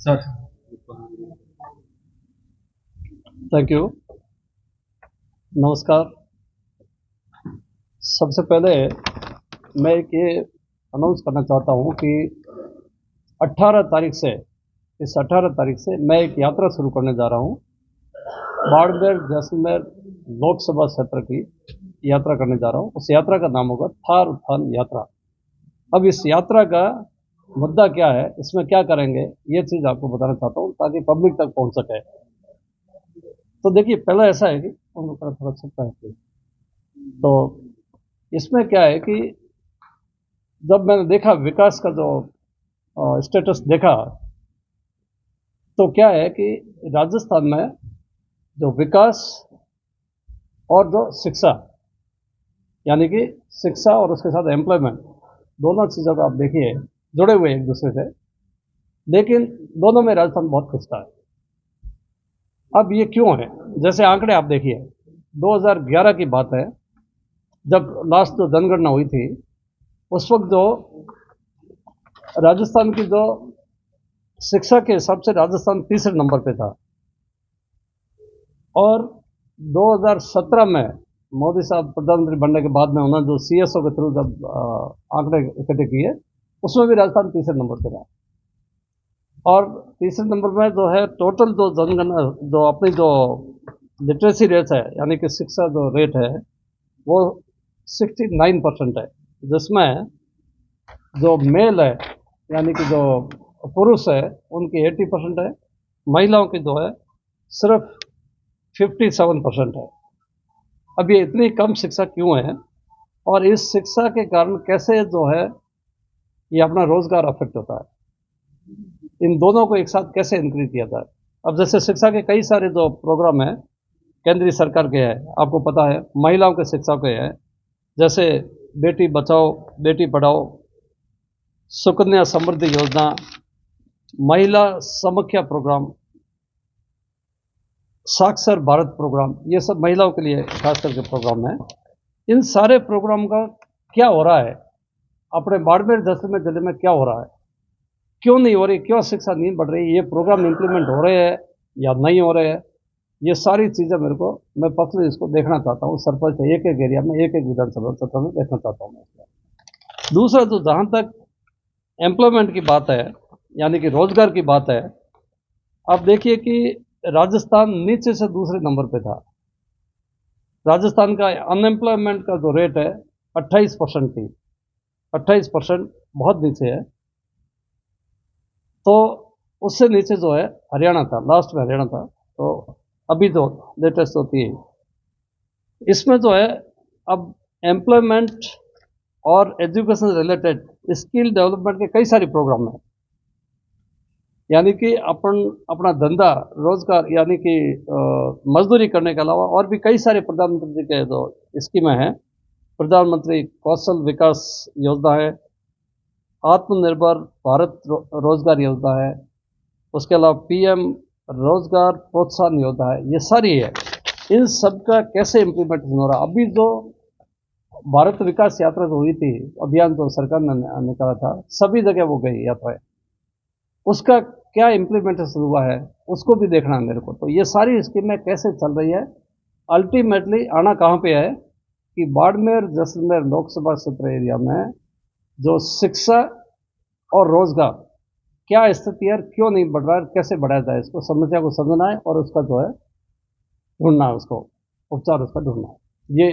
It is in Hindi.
सर। Thank you. नमस्कार। सबसे पहले मैं ये अनाउंस करना चाहता हूँ कि 18 तारीख से इस 18 तारीख से मैं एक यात्रा शुरू करने जा रहा हूँ। बाड़मेर जैसलमेर लोकसभा क्षेत्र की यात्रा करने जा रहा हूँ। उस यात्रा का नाम होगा थार उत्थान यात्रा। अब इस यात्रा का मुद्दा क्या है, इसमें क्या करेंगे, ये चीज़ आपको बताना चाहता हूँ ताकि पब्लिक तक पहुँच सके। तो देखिए, पहला ऐसा है कि थोड़ा सकता है, तो इसमें क्या है कि जब मैंने देखा विकास का जो स्टेटस देखा, तो क्या है कि राजस्थान में जो विकास और जो शिक्षा, यानी कि शिक्षा और उसके साथ एम्प्लॉयमेंट, दोनों चीज़ों को आप देखिए जुड़े हुए एक दूसरे से, लेकिन दोनों में राजस्थान बहुत पिछड़ा है। अब ये क्यों है? जैसे आंकड़े आप देखिए, 2011 की बात है, जब लास्ट जो जनगणना हुई थी, उस वक्त जो राजस्थान की जो शिक्षा के हिसाब से राजस्थान तीसरे नंबर पे था, और 2017 में मोदी साहब प्रधानमंत्री बनने के बाद में उन्होंने जो सीएसओ के थ्रू जब आंकड़े इकट्ठे किए, उसमें भी राजस्थान तीसरे नंबर पे था। और तीसरे नंबर में जो है टोटल जो जनगणना, जो अपनी जो लिटरेसी रेट है, यानी कि शिक्षा जो रेट है, वो 69% है, जिसमें जो मेल है, यानी कि जो पुरुष है, उनकी 80% है, महिलाओं की जो है सिर्फ 57% है। अब ये इतनी कम शिक्षा क्यों है, और इस शिक्षा के कारण कैसे जो है ये अपना रोजगार अफेक्ट होता है, इन दोनों को एक साथ कैसे इंक्रीज किया जाए। अब जैसे शिक्षा के कई सारे जो प्रोग्राम हैं केंद्रीय सरकार के हैं, आपको पता है, महिलाओं के शिक्षा के हैं, जैसे बेटी बचाओ बेटी पढ़ाओ, सुकन्या समृद्धि योजना, महिला समख्या प्रोग्राम, साक्षर भारत प्रोग्राम, ये सब महिलाओं के लिए खास करके प्रोग्राम है। इन सारे प्रोग्राम का क्या हो रहा है अपने बाड़मेर जैसलमेर जिले में, क्या हो रहा है, क्यों नहीं हो रही, क्यों शिक्षा नहीं बढ़ रही, ये प्रोग्राम इंप्लीमेंट हो रहे हैं या नहीं हो रहे हैं, ये सारी चीज़ें मेरे को, मैं पर्सनली इसको देखना चाहता हूँ। सरपंच एक एक एरिया में, एक एक विधानसभा क्षेत्र में देखना चाहता हूँ मैं। दूसरा, तो जहाँ तक एम्प्लॉयमेंट की बात है, यानी कि रोजगार की बात है, आप देखिए कि राजस्थान नीचे से दूसरे नंबर पे था। राजस्थान का अनएम्प्लॉयमेंट का जो रेट है 28% थी, 28% बहुत नीचे है। तो उससे नीचे जो है हरियाणा था, लास्ट में हरियाणा था। तो अभी जो लेटेस्ट होती है, इसमें जो है अब एम्प्लॉयमेंट और एजुकेशन रिलेटेड स्किल डेवलपमेंट के कई सारे प्रोग्राम हैं, यानी कि अपन अपना धंधा रोजगार, यानी कि मजदूरी करने के अलावा और भी कई सारे प्रधानमंत्री के जो स्कीमें हैं। प्रधानमंत्री कौशल विकास योजना है, आत्मनिर्भर भारत रोजगार योजना है, उसके अलावा पीएम रोजगार प्रोत्साहन योजना है, ये सारी है। इन सब का कैसे इम्प्लीमेंटेशन हो रहा? अभी जो भारत विकास यात्रा जो हुई थी, अभियान जो सरकार ने निकाला था, सभी जगह वो गई यात्राएं, उसका क्या इम्प्लीमेंटेशन हुआ है, उसको भी देखना है मेरे को। तो ये सारी स्कीमें कैसे चल रही है, अल्टीमेटली आना कहाँ पे है कि बाड़मेर जैसलमेर लोकसभा क्षेत्र एरिया में जो शिक्षा और रोजगार क्या स्थिति है, क्यों नहीं बढ़ रहा है, कैसे बढ़ाया जाए, इसको समस्या को समझना है और उसका जो है ढूंढना है, उसको उपचार उसका ढूंढना है। ये